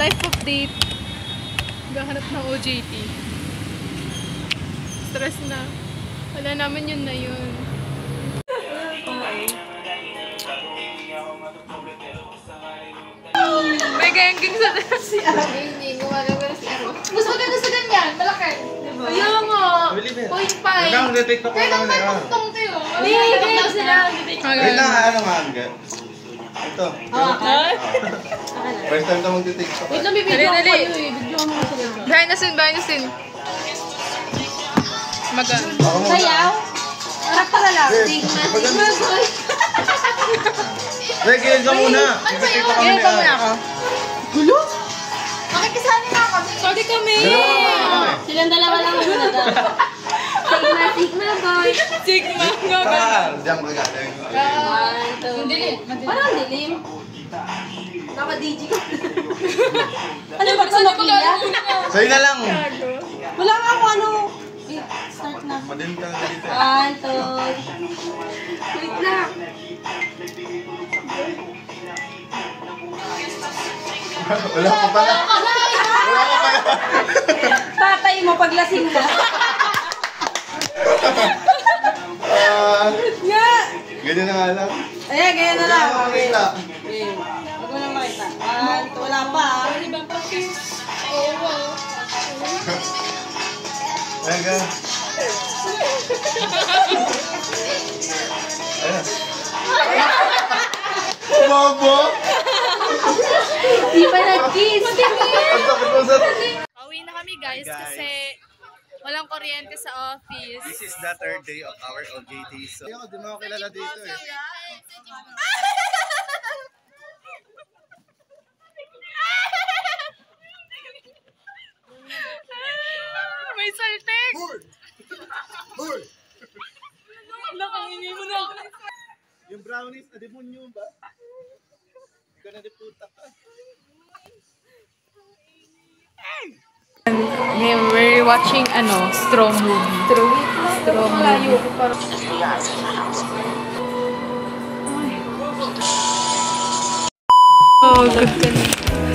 life update. Gahanap ng OJT. Stress na. Wala naman yun na yun. May gengking sa si Aro. Hindi, gumagawin si Aro. Mas maganda sa ganyan, malaki. Ayun nga. 0.5. Kaya nang may puntong kayo. Hindi, kaya sila. Wait lang, ano nga, Angga? Ito. First time ka magti-TikTok. Wait lang, bibidyo ako kayo eh. Bidyo mo sila. Behind the scene, behind the scene. Magaan. Sayaw? Harap ka na lang. Stigma, boy. Wait, gilid ka muna. Gilid ka muna ako. Gulo? Makikisali na kami. Sorry kami. Silang dalawa lang muna daw. Stigma, boy. Sigma. Diyan magaling. Dilim. Parang dilim. Naka-DJ ka. Ano ba ito? Nokia? Sa'yo na lang. Wala nga ako ano. Start na. Madilim ka na dito. 1, 2. Wait na. Wala ka pala. Wala ka pala. Tatay mo paglasing na. Ganyan na nga lang. Ayan, ganyan na lang. Okay. Okay. Huwag mo na makita. 1, 2, wala pa. Oo, wow. Ayan ka. Ayan. Bobo! Di pa nag-kiss. Pauwi na kami guys kasi walang kuryente sa office. This is the third day of our OJT. So, di mo ako kilala dito eh. May saltik! Hoy! Nakangingi mo na ako. Yung brownies, na-demonyo ba? Hindi ka na-deputa ka. We're watching Straw movie. Straw movie.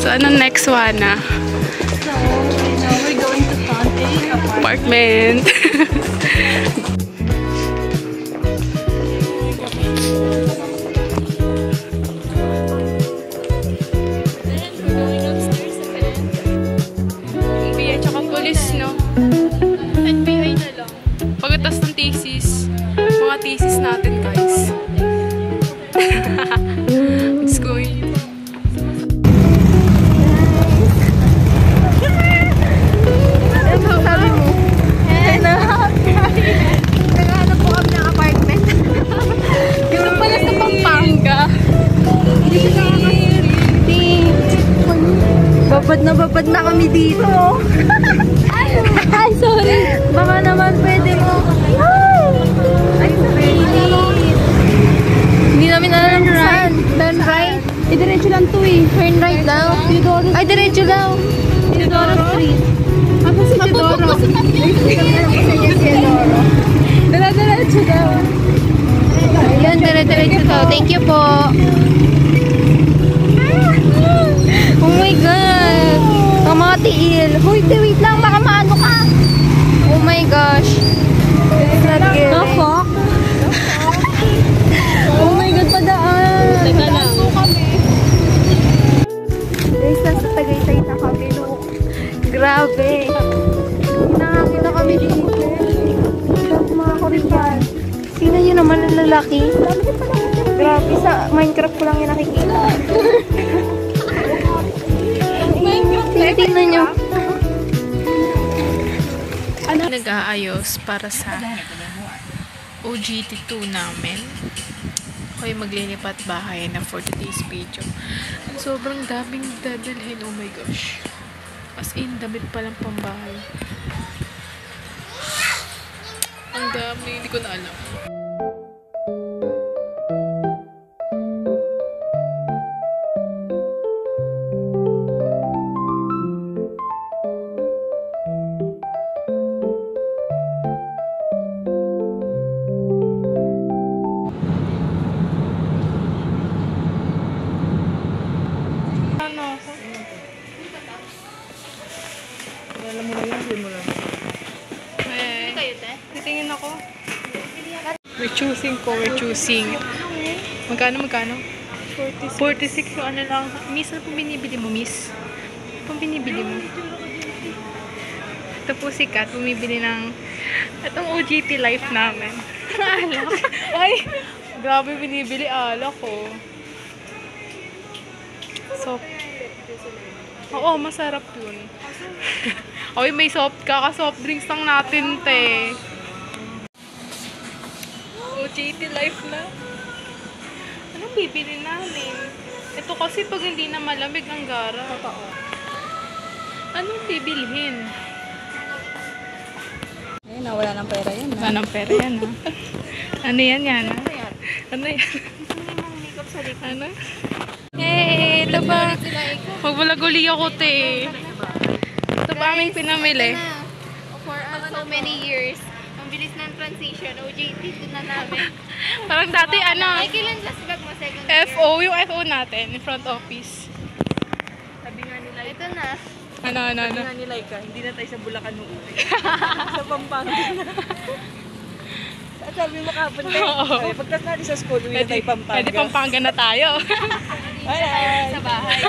So, anong next one na? So, now we're going to find a Apartment. NBI tsaka police, no? NBI na lang. Pagkatas ng thesis, mga thesis natin, guys. Let's go in. Sabi mo? Naghahanap po kami ng apartment. Dito pala sa Pampanga. Babad na kami dito. Ay, sorry. Baka naman pwede mo. Ay, sorry. Hindi namin alam saan. Turn right. Diretso lang to eh. Turn right daw. Ay, diretso daw. Teodoro Street. Ako si Teodoro. Diretso daw. Ayan, diretso daw. Thank you po. Oh my God! Ang mga tiil. Hoy, wait lang. Baka maano ka. Oh my gosh. It's not good. The fuck? Oh my God, padaan. Teka lang. Guys, nasa Tagaytay na kami. Look. Grabe. Hinahangin na kami dito. Mga Korean. Sino yun naman ang lalaki? Grabe, sa Minecraft ko lang yung nakikita. Tingnan nyo. Nag-aayos para sa OJT2 namin. Ako'y maglilipat bahay na for today's video. Sobrang daming dadalhin. Oh my gosh. As in, damit palang pambahay. Ang dami. Hindi ko na alam. choosing ko. We're choosing. Magkano? 46 yung ano lang. Miss, ano pong binibili mo, miss? Ano pong binibili mo? Ito po si Kat, bumibili ng itong OJT life namin. Alak. Ay! Grabe binibili alak ko. So, oo, masarap yun. Oy, may kaka-soft drinks lang natin, te. OJT life na. Anong bibili namin? Ito kasi pag hindi na malamig ang gara. Totoo. Anong bibilhin? Eh, nawala ng pera yan. Wala ng pera yan, ha? Ano yan? Ano yan? Ano? Hey, ito ba? Magbalaguli ako, te. Ito ba aming pinamili? For so many years, ang bilis ng transition, OJT, ito na namin. Parang dati, ano? Ay, kailan last bag mo? Second year? FO, yung FO natin, in front office. Sabi nga nila, ito na. Ano? Sabi nga nila, hindi na tayo sa Bulacan nung sa Pampanga na. Sabi mo kapon tayo. Oo. Pagkas natin sa school, uwi na tayo Pampanga. Pwede Pampanga na tayo. Sa bahay.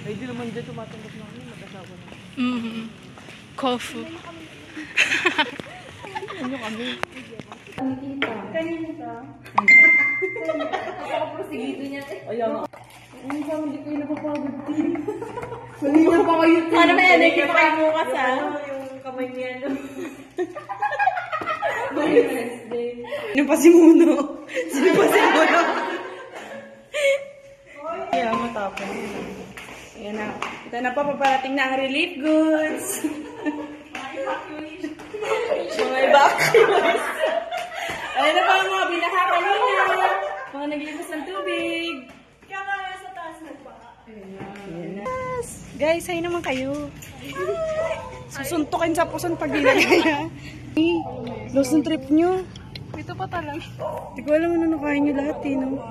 Ay, di naman dyan tumatanggap namin. Mag-asawa na. Kofu. Ano kami? Kanina. Ako niya. Ayaw. Ang isang hindi ko yung napapagod din. Kanina pa kayo. Para may energy pa kayo bukas, ha? Yung kamay niya, no? Sino pa si Muno? Kaya matapos. Ayan na. Ito na pa, paparating na ang relief goods. Mga evacuees. Ayan na pa ang mga binaha kanina. Mga naglipas ng tubig. Kaya nga sa taas nagpaka. Ayan na. Guys, hay naman kayo. Susuntukin sa puson pag dinagaya. Lost ang trip nyo. Dito pa talaga. Hindi ko alam ano nakain nyo lahat, eh, no?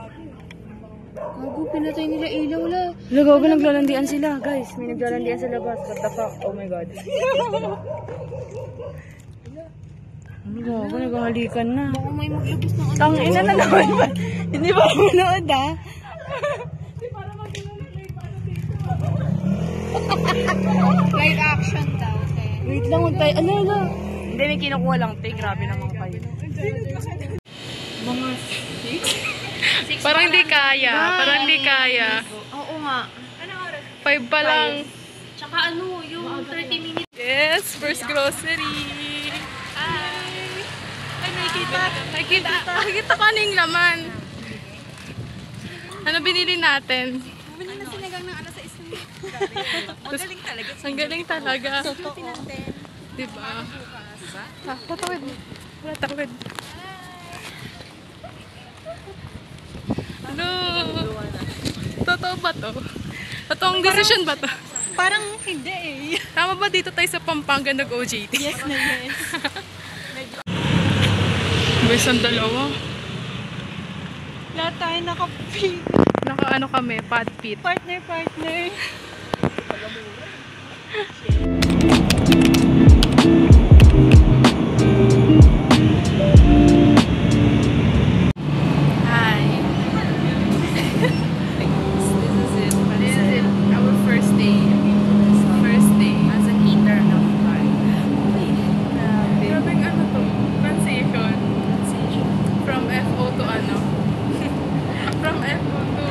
Gago, pinatay nila ilaw la. Gago, naglalandian sila, guys. May naglalandian sa labas. What the fuck? Oh my god. Ano gago, naghahalikan na. Baka may maglabas ng ano. Tangina na naman ba? Hindi ba ako manood, ha? Live action daw. Wait lang, tayo. Ano? Hindi, may kinukuha lang, te. Grabe naman kayo. Mga 6? Parang hindi kaya. Parang hindi kaya. Oo nga. 5 pa lang. Tsaka ano, yung 30 minutes. Yes, first grocery. Ay, nakikita ko ano yung laman. Ano binili natin? Bumili na sinagang ng sa isang. Magaling talaga. Ang galing talaga. Totoo. Diba? Tatawid. Wala tawid. Ano? Totoo ba to? Totoong decision ba to? Parang hindi eh. Tama ba dito tayo sa Pampanga nag-OJT? Yes na yes. Bes ang dalawa. Lahat tayo nakapit. Naka-ano kami, pad pit. Partner. Hi. This is it. Our first day. As an intern of life. Grabing ano to? Transition. From FO to ano? From FO to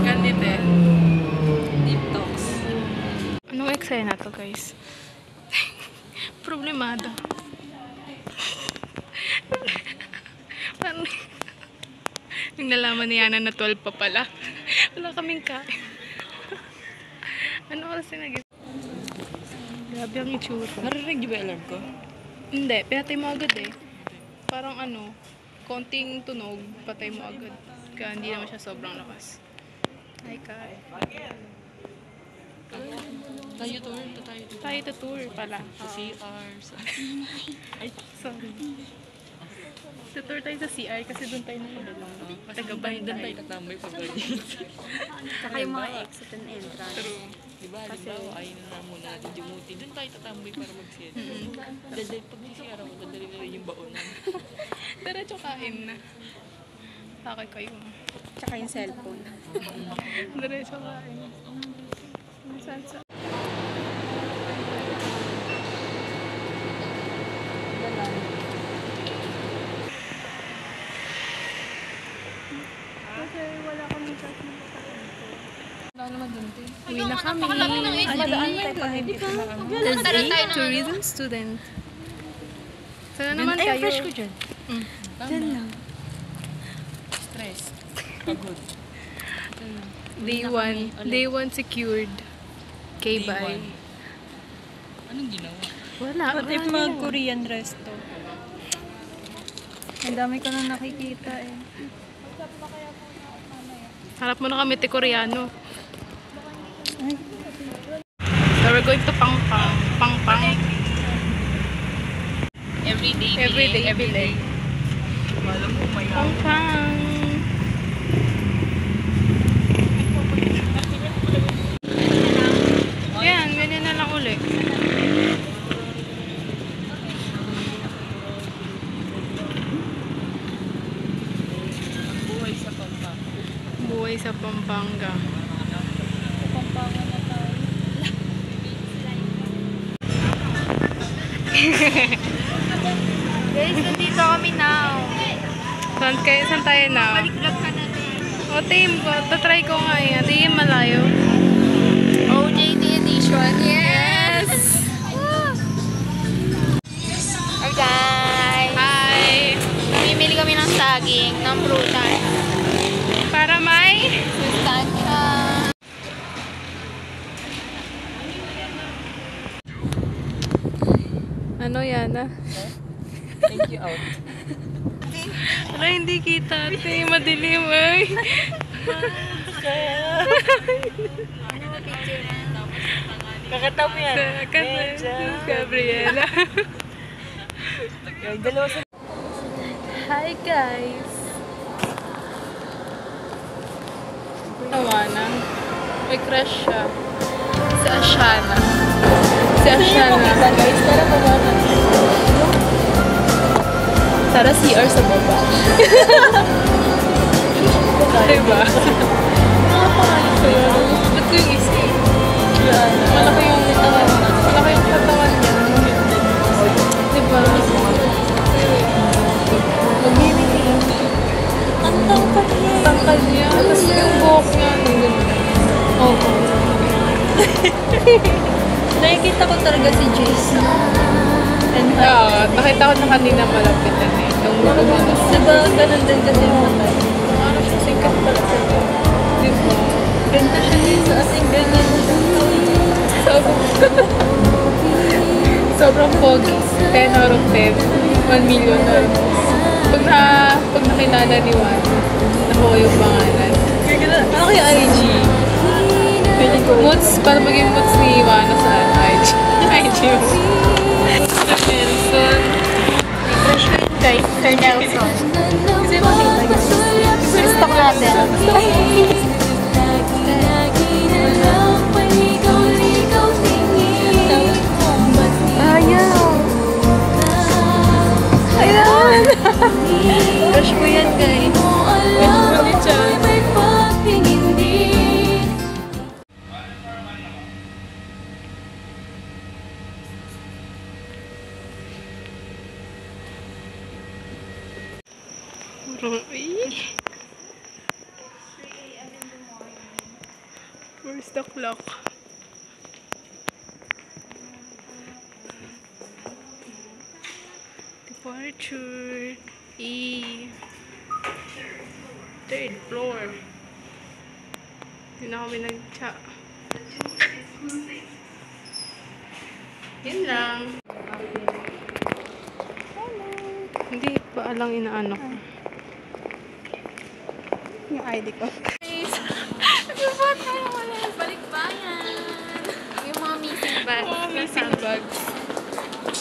ganito. Deep talks. Anong eksena to, guys? Problemado. Parang yung nalaman ni Yana na 12 pa pala. Wala kaming kain. Ano oras na naging? Grabe ang itsura. Narinig niyo ba alarm ko? Hindi, pinatay mo agad eh. Parang ano, konting tunog, patay mo agad. Kaya hindi naman siya sobrang lakas. Hi, Kai. Tayo tour. Tayo to tour pala. Sa CR. Ay, sorry. Tutour tayo sa CR kasi doon tayo nakabulong. Tagabay doon tayo. Tatambay pag ganyan. Saka yung mga exit and entrance. True. Diba, halimbawa, ayun na muna natin Jumuti. Doon tayo tatamboy para mag-selfie. Dadali, pag nisira mo, dadali na rin yung baonan. Diretso kain na. Takay ko yung... Tsaka yung cellphone. Diretso kain. Saan sa... Kasi wala kami chat na uwi na kami. Tourism student. Sana naman kayo. Fresh ko dyan. Dyan lang. Stress. Pagod. Day 1 secured. Okay, Day bye. one. Anong ginawa? Wala. What if mag-Korean resto? Ang dami ko na nakikita eh. Harap mo na kami, te Koreano. So we're going to Pangpang. Pangpang. Everyday Everyday. Alam mo, may Pangpang. Yan, ganyan na lang ulit. buhay sa Pampanga. Buhay sa Pampanga. Guys, nandito kami now. Saan tayo na? Vlog ka natin. O, team ko. Tatry ko nga eh. Di malayo. OJT edition. Yes! Hi guys! Hi! Mamimili kami ng saging, ng prutas. Para may... Sustansya. Ano yan ah? Thank you out. Wala, hindi kita. Ate, madilim ay. Kakatawa yan. Gabriela. Dalawa sa... Hi guys! Tawanan. May crush siya. Si Ashana. Si Ashana. Guys, tara pa ba? Tara CR sa baba. Diba? Ba't ko yung isip? Malaki yung katawan. Malaki yung katawan niya. Diba? Ang tangkad niya. Tangkad niya. Tapos yung buhok niya. Oo. Nakikita ko talaga si Jason. Nakita ko na kanina malapitan eh. Nung lumabas. Diba ganun din kasi yung mata? Ano siya, sikat pala sa ito. Diba? Ganda siya dito as in ganyan siya. Sobrang pogi. 10 out of 10. 1 million na. Pag nakilala ni Juan, nakuha yung pangalan. Ano kaya IG? Moods, para maging moods ni Juan saan? IG. IG mo. Nelson. Crush ko yun guys, Sir Nelson. Kasi makita yun. Stock natin. Ayaw. Ayan. Crush ko yan guys. Ulit siya. Where's the clock? Departure E. Third floor. Hindi na kami nag-cha. Yan lang. Hindi pa alang inaano ko. Yung ID ko. Nagpapot tayo wala. Balikbayan. Yung mga missing bags. Oh, missing bags.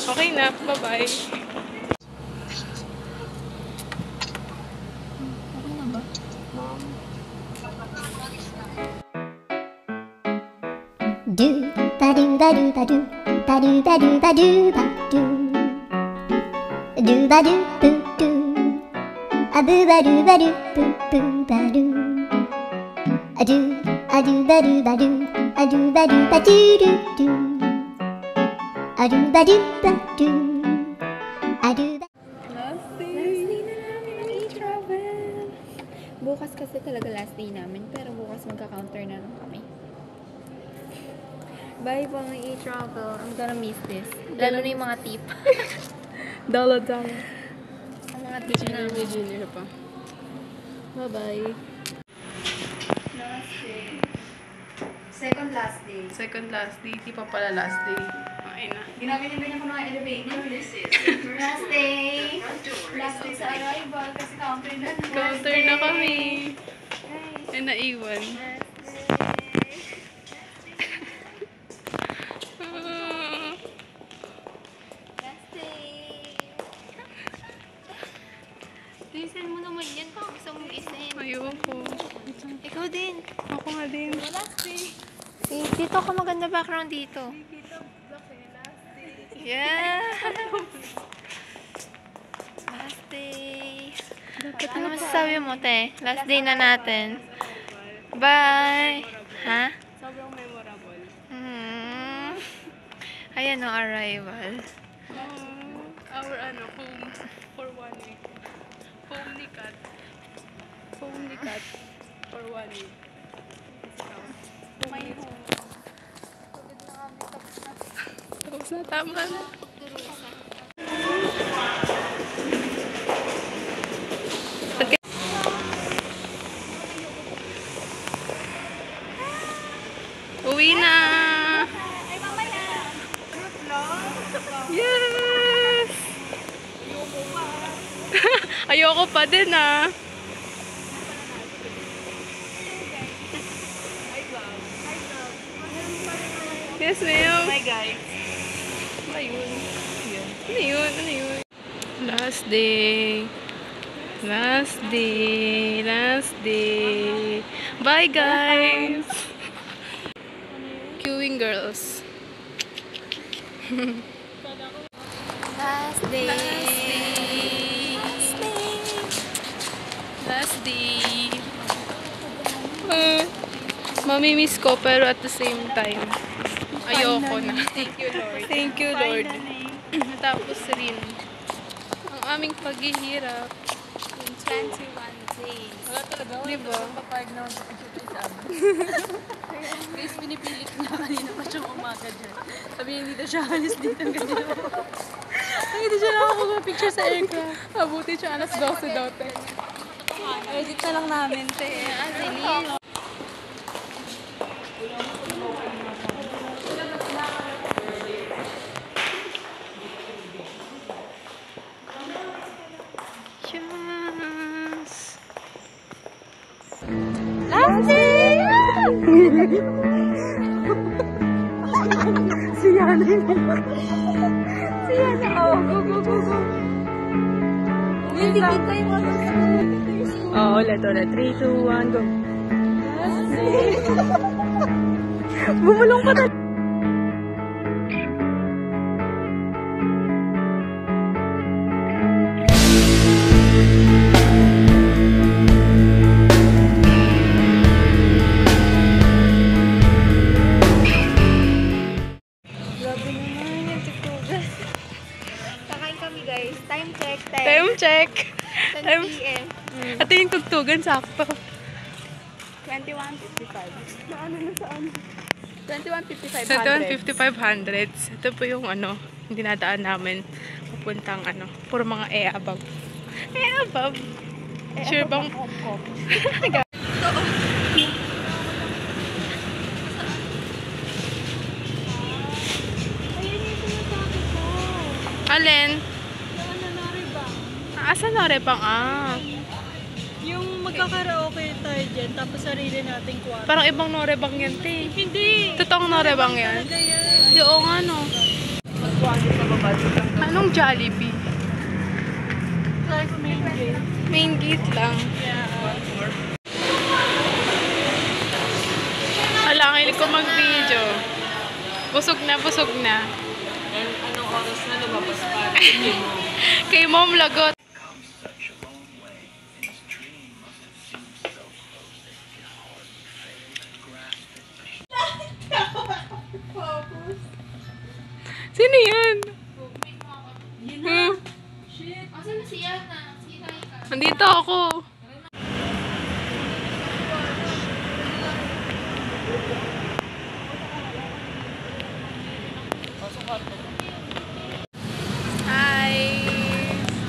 Okay na. Bye-bye. ba do ba do ba do ba do ba do ba do ba do ba do boo doo a boo ba do ba do boo boo ba do a do ba do ba do a do ba do ba do do do a do ba do ba do a do ba. Last day na namin ng e-travel. Bukas kasi talaga last day namin, pero bukas magka-counter na lang kami. Bye po mga e-travel. I'm gonna miss this. Lalo na yung mga tip. Dalo. Ang mga tip na. May junior pa. Bye-bye. Last day. Second last day. Second last day. Di pa pala last day. Okay na. Ginagawa ko mga elevator. Last day. Last day sa arrival kasi counter na. Counter na kami. Ay, naiwan. Last day. Isin mo naman yan kung gusto mong isin. Ayoko. Ikaw din. Ako nga din. Last day. Dito ako maganda background dito. Yeah. Last day. Ano masasabi mo, te? Last day na natin. Bye. Ha? Sobrang memorable. Ayan o, arrival. Our home for 1 week. Home ni Kat. Home ni Kat for 1 week. My home. Tapos na, tama na. Uwi na! Yes! Ayoko pa din ah. Yes, ma'am. Hi guys. Ano yun? Ano yun? Ano yun? Last day. Last day. Last day. Bye, guys. Queuing girls. Last day. Last day. Mamimiss ko pero at the same time ayoko na. Thank you, Lord. Thank you, Lord. Tapos rin ang aming paghihirap. 21 days. Wala talaga. Diba? Papayag na ako sa amin. Guys, pinipilit na kanina pa siyang umaga dyan. Sabi niya, hindi na siya alis dito ang ganyan. Hindi siya nakakapag-picture sa aircraft. Abuti siya alas 12 daw. Edit na lang namin, te. Yes! Last day! Si Yana. Si Yana, oh. Go, go, go, go. Hindi kita yung mga Oh, ulit. 3, 2, 1, go. Bumulong pa talaga. Kakain kami, guys. Time check, 10. Time check! 10 p.m. Ito yung tugtugan, sakto. 21.55. Naano na saan? 21.55. Sa 500. Ito po yung ano, dinadaan namin. Pupuntang ano, puro mga e-abab. E-abab? Sure bang? Alin? Asan Norebang? Ah. Yung magkakaraoke tayo dyan, tapos sarili nating kwarto. Parang ibang Norebang yan, te. Hindi! Totoong Norebang yan. Talaga yan. Yung ano. Magkwanto sa baba. Anong Jollibee? Like main gate. Main gate lang. Yeah. Alangin ko mag-video. Busog na, busog na. And anong oras na lumabas pa? Kay Mom Lagot. Sino yan? Asan na si Yana? Si Raika? Nandito ako. Hi!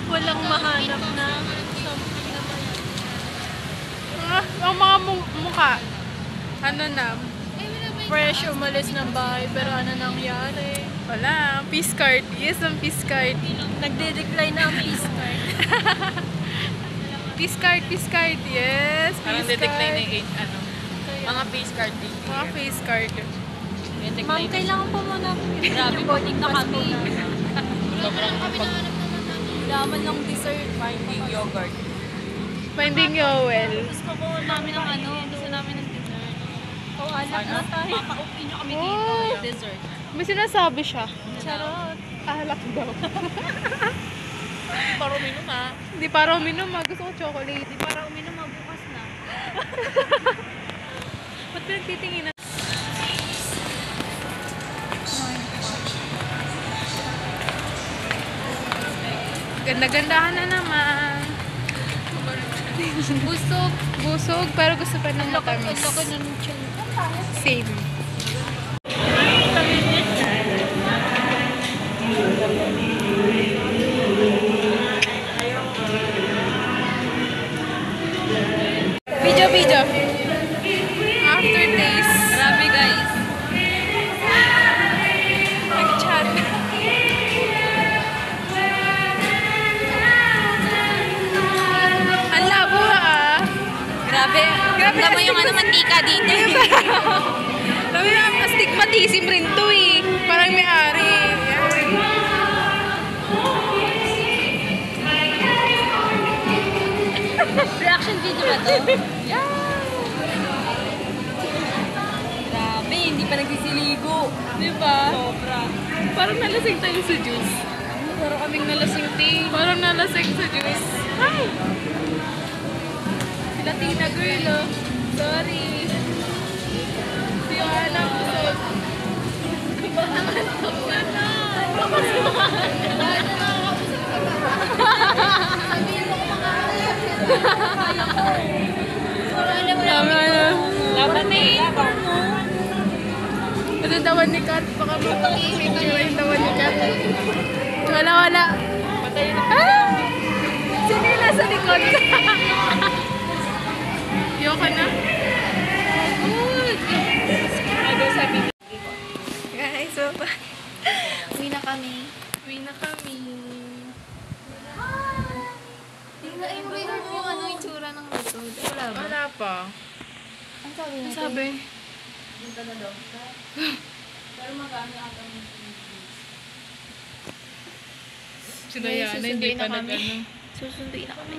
Walang mahanap na. Ang mga mukha. Ano na? Fresh umalis ng bahay, pero ano nangyari? Wala. Peace card. Yes, ang peace card. Nagde-decline na ang peace card. Peace card, peace card. Yes, Parang peace detect na card. yung ano. Mga face card din. Mga face card. Ma'am, kailangan po muna. Grabe, boarding na kami. Sobrang pag Laman ng dessert. finding yogurt. Finding Yowel. Gusto ko namin ng ano. Gusto namin ng dessert. Oh, alak na tayo. Papaupi nyo kami dito. Dessert. May sinasabi siya. Charot. Alak daw. Parang minum ha. Hindi para uminom. Gusto ko chocolate. Para uminom magbukas na. Ba't pinagtitingin na? Ganda-gandahan na naman. Busog. Busog, pero gusto pa ng matamis. Loko na ng tiyan. Same. Video. Aftertaste. Grabe guys. Nag-chat. Ang labo ah. Grabe. Grabe Naman yung ano, mantika dito. Sabi na, astigmatism rin to eh. Parang may-ari. Yan. Reaction video ba to? Grabe, hindi pa nagsisiligo. Diba? Sobra. Parang nalasing tayo sa juice. Parang kaming nalasing tea. Parang nalasing sa juice. Hi! Si Latina girl oh. Sorry. Si Joanna busog. Nangantok ka na. Tama na. Laban na eh. Ano dawan ni Kat? Baka mag-picture yung dawan ni Kat. Wala. Patay na. Ah! Sino yung nasa likod? Yoko na. Ano sabi niyo? Guys, so, uwi na kami. Uwi na kami. Tingnan, ay, mo yung ano, yung tsura ng resort. Wala ba? Wala pa. Ang sabi Ano natin? sabi? Sila yan, hindi pa nag-ano. Susunduin na kami.